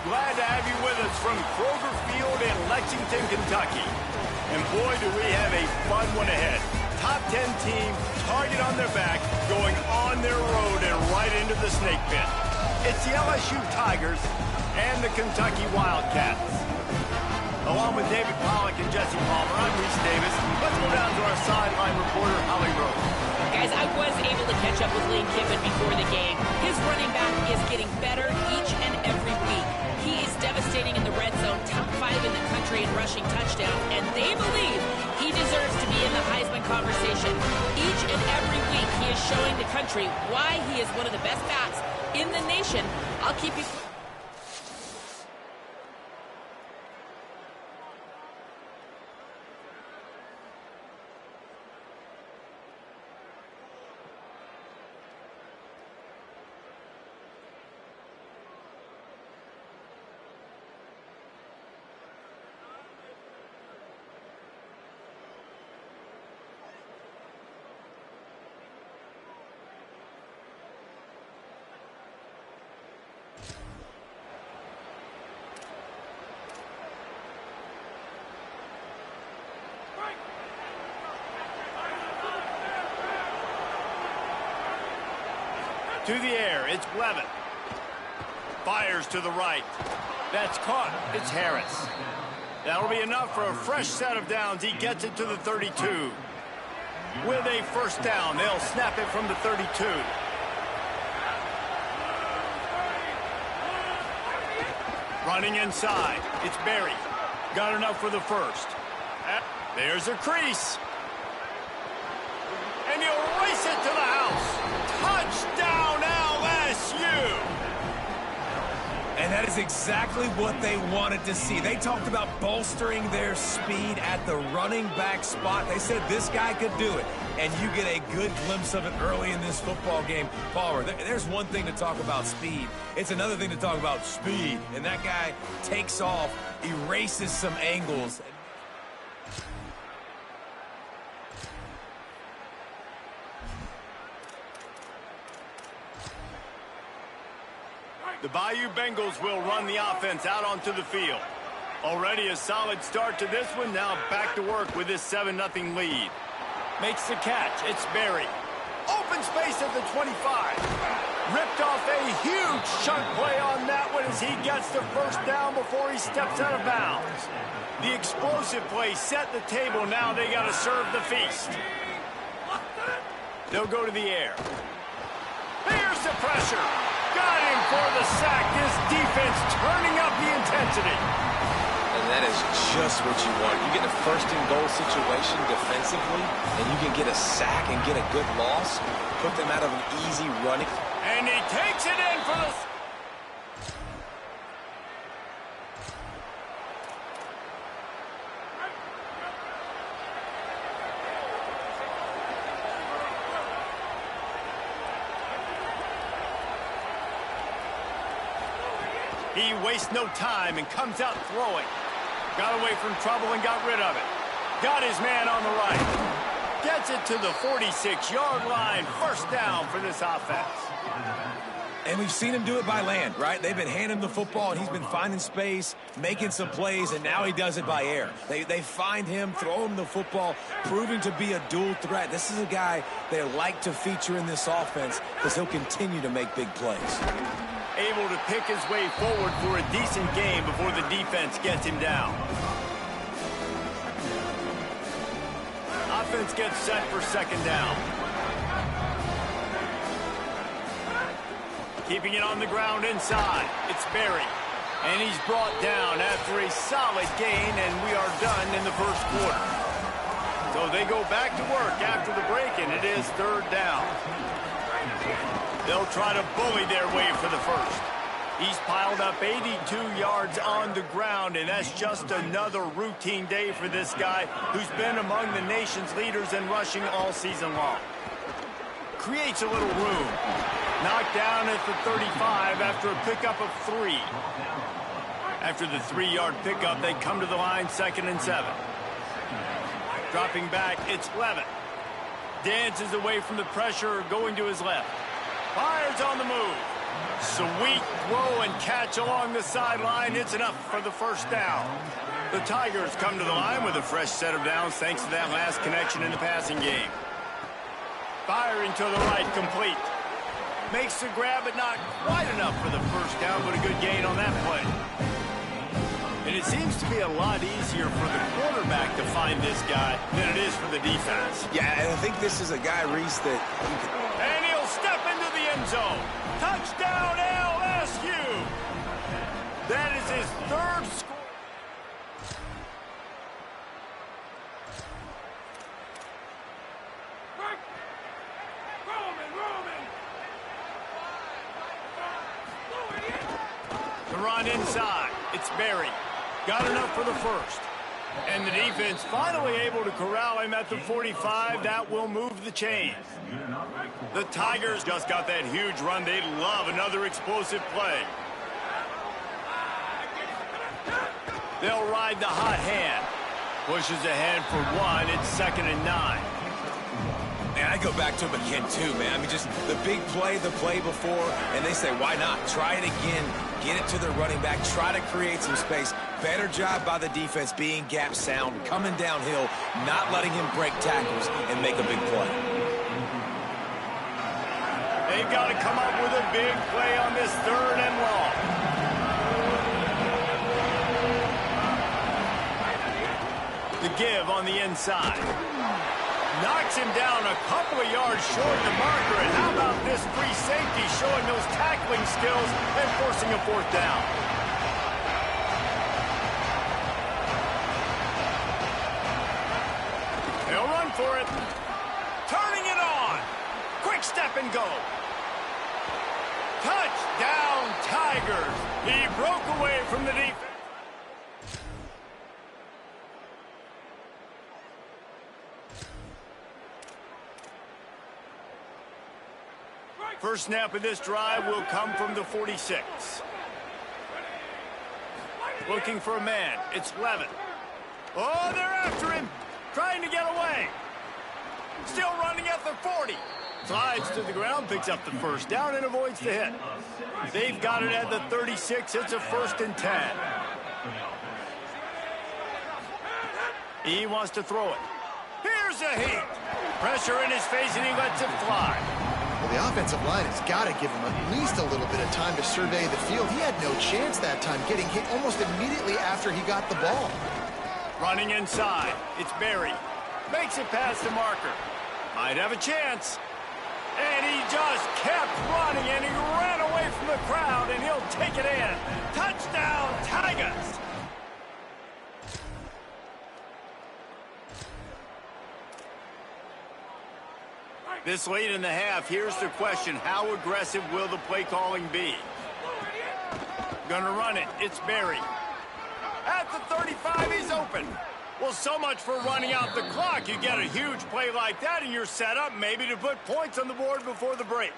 Glad to have you with us from Kroger Field in Lexington, Kentucky. And boy, do we have a fun one ahead. Top 10 team, target on their back, going on their road and right into the snake pit. It's the LSU Tigers and the Kentucky Wildcats. Along with David Pollack and Jesse Palmer, I'm Reese Davis. Let's go down to our sideline reporter, Holly Rose. Guys, I was able to catch up with Lane Kiffin before the game. His running back is getting better each and every week. He is devastating in the red zone, top 5 in the country in rushing touchdowns, and they believe he deserves to be in the Heisman conversation. Each and every week, he is showing the country why he is one of the best backs in the nation. I'll keep you... To the air, it's Blevett. Fires to the right. That's caught. It's Harris. That'll be enough for a fresh set of downs. He gets it to the 32. With a first down, they'll snap it from the 32. Running inside, it's Berry. Got enough for the first. There's a crease. And he'll race it to the house. Touchdown, LSU! And that is exactly what they wanted to see. They talked about bolstering their speed at the running back spot. They said this guy could do it. And you get a good glimpse of it early in this football game. Palmer, there's one thing to talk about speed. It's another thing to talk about speed. And that guy takes off, erases some angles. The Bayou Bengals will run the offense out onto the field. Already a solid start to this one. Now back to work with this 7-0 lead. Makes the catch. It's Berry. Open space at the 25. Ripped off a huge chunk play on that one as he gets the first down before he steps out of bounds. The explosive play set the table. Now they got to serve the feast. They'll go to the air. Here's the pressure. Got him for the sack. This defense turning up the intensity. And that is just what you want. You get a first-and-goal situation defensively, and you can get a sack and get a good loss, put them out of an easy running. And he takes it in for the... He wastes no time and comes out throwing. Got away from trouble and got rid of it. Got his man on the right. Gets it to the 46-yard line. First down for this offense. And we've seen him do it by land, right? They've been handing him the football, and he's been finding space, making some plays, and now he does it by air. They find him, throw him the football, proving to be a dual threat. This is a guy they like to feature in this offense because he'll continue to make big plays. Able to pick his way forward for a decent game before the defense gets him down. Offense gets set for second down. Keeping it on the ground inside. It's Berry. And he's brought down after a solid gain, and we are done in the first quarter. So they go back to work after the break, and it is third down. They'll try to bully their way for the first. He's piled up 82 yards on the ground, and that's just another routine day for this guy who's been among the nation's leaders in rushing all season long. Creates a little room. Knocked down at the 35 after a pickup of 3. After the 3-yard pickup, they come to the line, 2nd and 7. Dropping back, it's Levitt. Dances away from the pressure, going to his left. Fires on the move. Sweet throw and catch along the sideline. It's enough for the first down. The Tigers come to the line with a fresh set of downs thanks to that last connection in the passing game. Firing to the right, complete. Makes the grab, but not quite enough for the first down, but a good gain on that play. And it seems to be a lot easier for the quarterback to find this guy than it is for the defense. Yeah, and I think this is a guy, Reese, that... And he'll step into the end zone. Touchdown, LSU! That is his third score. The run inside. It's Berry. Got enough for the first. And the defense finally able to corral him at the 45. That will move the chains. The Tigers just got that huge run. They'd love another explosive play. They'll ride the hot hand. Pushes ahead for one. It's 2nd and 9. And I go back to him again, too, man. I mean, just the big play, the play before, and they say, why not? Try it again. Get it to the running back. Try to create some space. Better job by the defense being gap sound, coming downhill, not letting him break tackles and make a big play. They've got to come up with a big play on this 3rd and long. The give on the inside. Knocks him down a couple of yards short of the marker. And how about this free safety showing those tackling skills and forcing a 4th down? They'll run for it. Turning it on. Quick step and go. Touchdown, Tigers. He broke away from the defense. First snap of this drive will come from the 46. Looking for a man. It's Levin. Oh, they're after him. Trying to get away. Still running at the 40. Slides to the ground, picks up the first down, and avoids the hit. They've got it at the 36. It's a 1st and 10. He wants to throw it. Here's a heat. Pressure in his face, and he lets it fly. Well, the offensive line has got to give him at least a little bit of time to survey the field. He had no chance that time, getting hit almost immediately after he got the ball. Running inside. It's Berry. Makes it past the marker. Might have a chance. And he just kept running, and he ran away from the crowd, and he'll take it in. Touchdown, Tigers! This late in the half, here's the question. How aggressive will the play calling be? Gonna run it. It's Berry. At the 35, he's open. Well, so much for running out the clock. You get a huge play like that, and you're set up maybe to put points on the board before the break.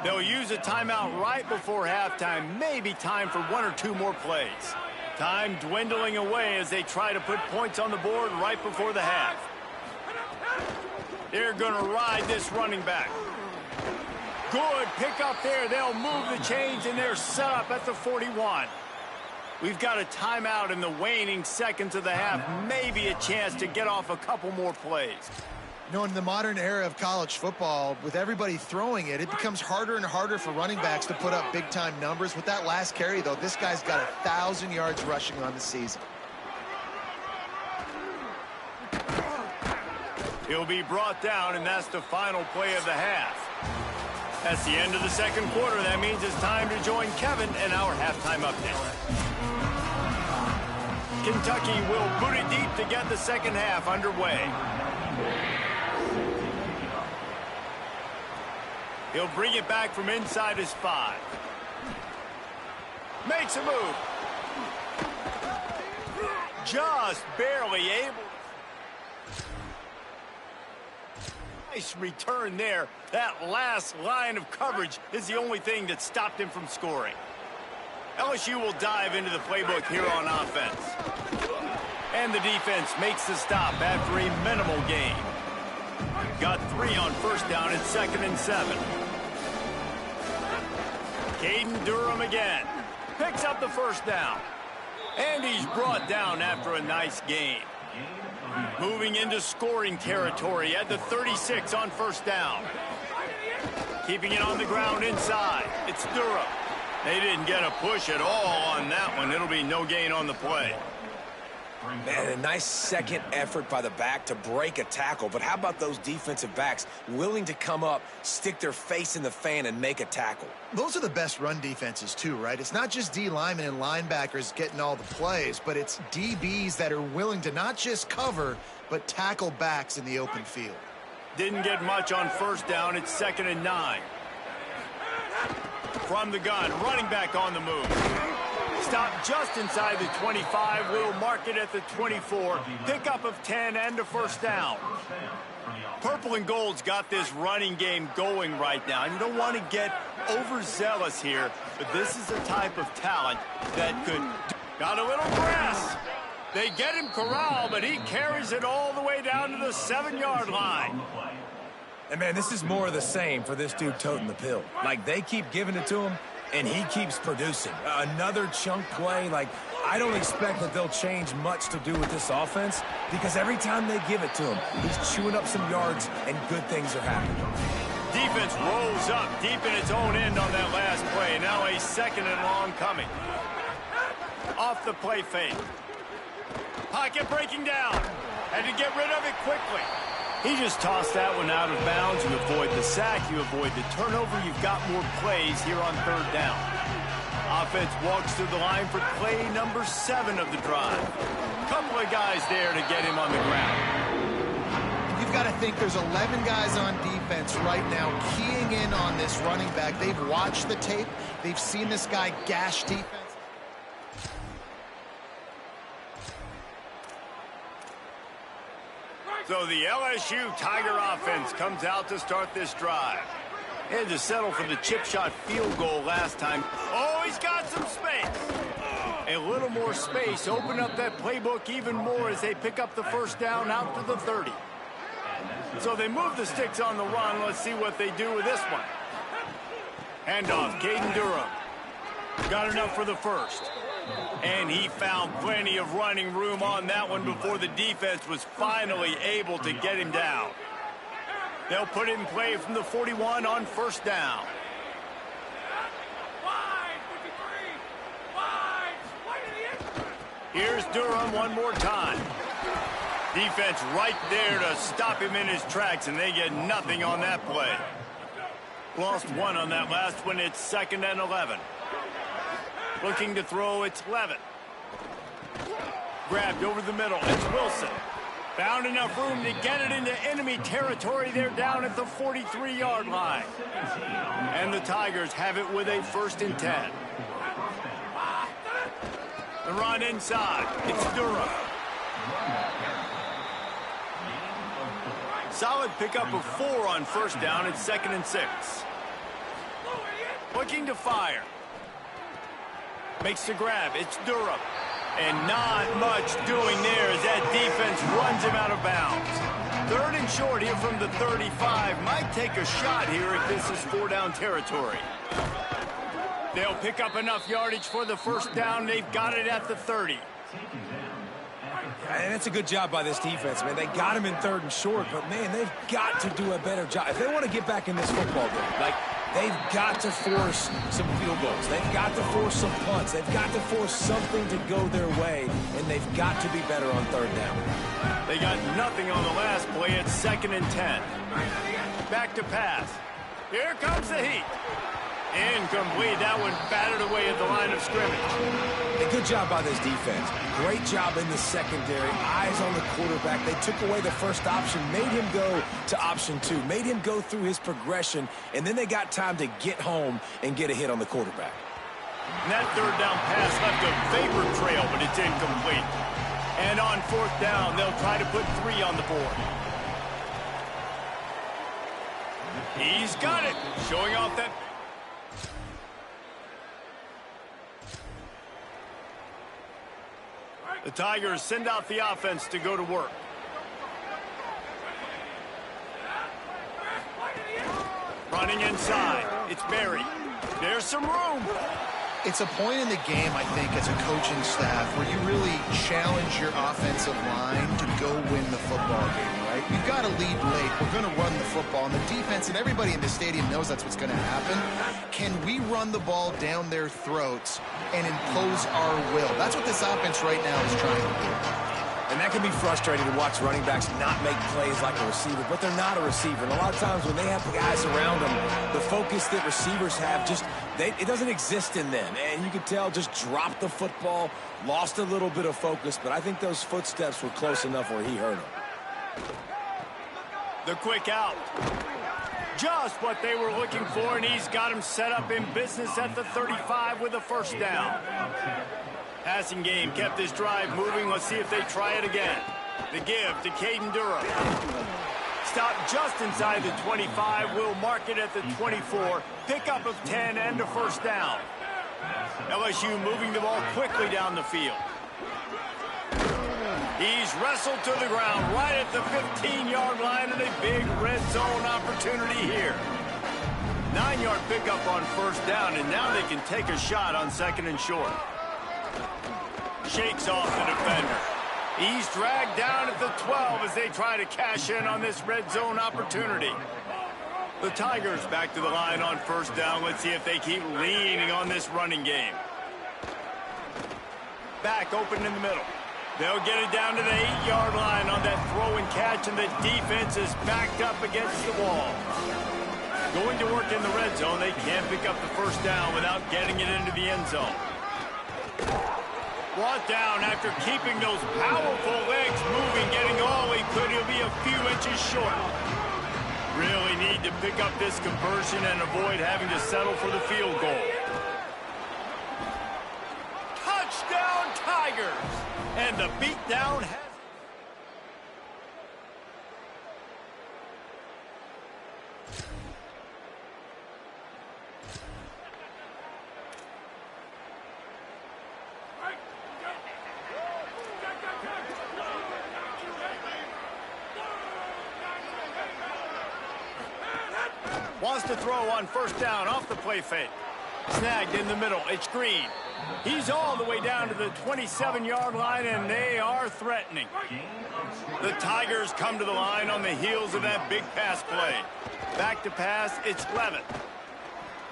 They'll use a timeout right before halftime. Maybe time for 1 or 2 more plays. Time dwindling away as they try to put points on the board right before the half. They're going to ride this running back. Good pick up there. They'll move the chains, and they're set up at the 41. We've got a timeout in the waning seconds of the half. Maybe a chance to get off a couple more plays. You know, in the modern era of college football, with everybody throwing it, it becomes harder and harder for running backs to put up big-time numbers. With that last carry, though, this guy's got 1,000 yards rushing on the season. He'll be brought down, and that's the final play of the half. That's the end of the second quarter. That means it's time to join Kevin in our halftime update. Kentucky will boot it deep to get the second half underway. He'll bring it back from inside his 5. Makes a move. Just barely able. Nice return there. That last line of coverage is the only thing that stopped him from scoring. LSU will dive into the playbook here on offense. And the defense makes the stop after a minimal gain. Got 3 on first down and 2nd and 7. Caden Durham again. Picks up the first down. And he's brought down after a nice gain. Moving into scoring territory at the 36 on first down. Keeping it on the ground inside. It's Durham. They didn't get a push at all on that one. It'll be no gain on the play. Man, a nice second effort by the back to break a tackle. But how about those defensive backs willing to come up, stick their face in the fan, and make a tackle? Those are the best run defenses, too, right? It's not just D linemen and linebackers getting all the plays, but it's DBs that are willing to not just cover, but tackle backs in the open field. Didn't get much on first down. It's 2nd and 9. From the gun, running back on the move. Stop just inside the 25. We'll mark it at the 24. Pickup of 10 and a first down. Purple and gold's got this running game going right now. And you don't want to get overzealous here, but this is a type of talent that could... Got a little press. They get him corralled, but he carries it all the way down to the 7-yard line. And, man, this is more of the same for this dude toting the pill. Like, they keep giving it to him, and he keeps producing. Another chunk play. Like, I don't expect that they'll change much to do with this offense because every time they give it to him, he's chewing up some yards, and good things are happening. Defense rolls up deep in its own end on that last play. Now a 2nd and long coming. Off the play fake. Pocket breaking down. Had to get rid of it quickly. He just tossed that one out of bounds. You avoid the sack, you avoid the turnover. You've got more plays here on 3rd down. Offense walks to the line for play number 7 of the drive. Couple of guys there to get him on the ground. You've got to think there's 11 guys on defense right now keying in on this running back. They've watched the tape. They've seen this guy gash defense. So the LSU Tiger offense comes out to start this drive. He had to settle for the chip shot field goal last time. Oh, he's got some space. A little more space. Open up that playbook even more as they pick up the first down out to the 30. So they move the sticks on the run. Let's see what they do with this one. Handoff, Caden Durham. Got enough for the first. And he found plenty of running room on that one before the defense was finally able to get him down. They'll put it in play from the 41 on first down. Here's Durham one more time. Defense right there to stop him in his tracks, and they get nothing on that play. Lost one on that last one. It's 2nd and 11. Looking to throw, it's Levin. Grabbed over the middle, it's Wilson. Found enough room to get it into enemy territory. They're down at the 43-yard line. And the Tigers have it with a 1st and 10. The run inside, it's Durham. Solid pickup of 4 on first down. It's 2nd and 6. Looking to fire. Makes the grab. It's Durham. And not much doing there as that defense runs him out of bounds. 3rd and short here from the 35. Might take a shot here if this is 4-down territory. They'll pick up enough yardage for the first down. They've got it at the 30. And it's a good job by this defense, man. They got him in 3rd and short, but, man, they've got to do a better job. If they want to get back in this football game, like, they've got to force some field goals. They've got to force some punts. They've got to force something to go their way, and they've got to be better on 3rd down. They got nothing on the last play. It's 2nd and 10. Back to pass. Here comes the heat. Incomplete. That one battered away at the line of scrimmage. A good job by this defense. Great job in the secondary. Eyes on the quarterback. They took away the first option, made him go to option 2, made him go through his progression, and then they got time to get home and get a hit on the quarterback. And that 3rd down pass left a vapor trail, but it's incomplete. And on 4th down, they'll try to put 3 on the board. He's got it. Showing off that... The Tigers send out the offense to go to work. Running inside, it's Berry. There's some room. It's a point in the game, I think, as a coaching staff where you really challenge your offensive line to go win the football game, right? You've got to lead late. We're going to run the football. And the defense and everybody in the stadium knows that's what's going to happen. Can we run the ball down their throats and impose our will? That's what this offense right now is trying to do. And that can be frustrating to watch running backs not make plays like a receiver, but they're not a receiver. And a lot of times when they have the guys around them, the focus that receivers have it doesn't exist in them. And you can tell just dropped the football, lost a little bit of focus, but I think those footsteps were close enough where he hurt him. The quick out. Just what they were looking for, and he's got him set up in business at the 35 with a first down. Passing game kept this drive moving. Let's see if they try it again. The give to Caden Durham. Stop just inside the 25. We'll mark it at the 24. Pickup of 10 and a first down. LSU moving the ball quickly down the field. He's wrestled to the ground right at the 15-yard line, and a big red zone opportunity here. 9-yard pickup on first down, and now they can take a shot on second and short. Shakes off the defender. He's dragged down at the 12 as they try to cash in on this red zone opportunity. The Tigers back to the line on first down. Let's see if they keep leaning on this running game. Back open in the middle. They'll get it down to the 8-yard line on that throw and catch, and the defense is backed up against the wall. Going to work in the red zone. They can't pick up the first down without getting it into the end zone. Brought down after keeping those powerful legs moving, getting all he could. He'll be a few inches short. Really need to pick up this conversion and avoid having to settle for the field goal. Touchdown, Tigers! And the beatdown has... Wants to throw on first down off the play fake. Snagged in the middle. It's Green. He's all the way down to the 27-yard line, and they are threatening. The Tigers come to the line on the heels of that big pass play. Back to pass, it's Levitt.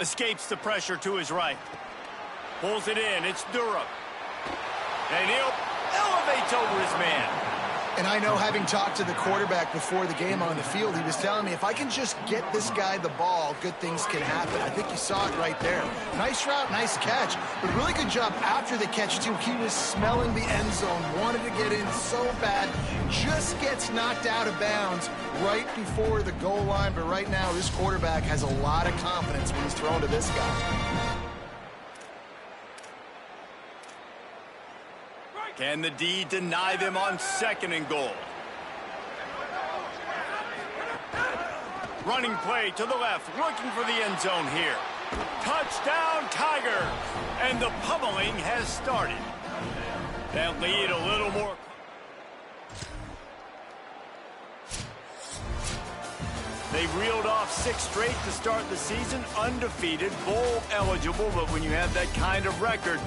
Escapes the pressure to his right. Pulls it in, it's Durham. And he'll elevates over his man. And I know, having talked to the quarterback before the game on the field, he was telling me, if I can just get this guy the ball, good things can happen. I think you saw it right there. Nice route, nice catch. But really good job after the catch, too. He was smelling the end zone, wanted to get in so bad, just gets knocked out of bounds right before the goal line. But right now, this quarterback has a lot of confidence when he's thrown to this guy. Can the D deny them on second and goal? Running play to the left, looking for the end zone here. Touchdown, Tigers! And the pummeling has started. That lead a little more. They've reeled off 6 straight to start the season, undefeated, bowl eligible, but when you have that kind of record,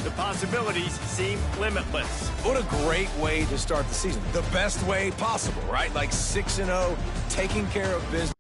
the possibilities seem limitless. What a great way to start the season. The best way possible, right? Like 6-0, taking care of business.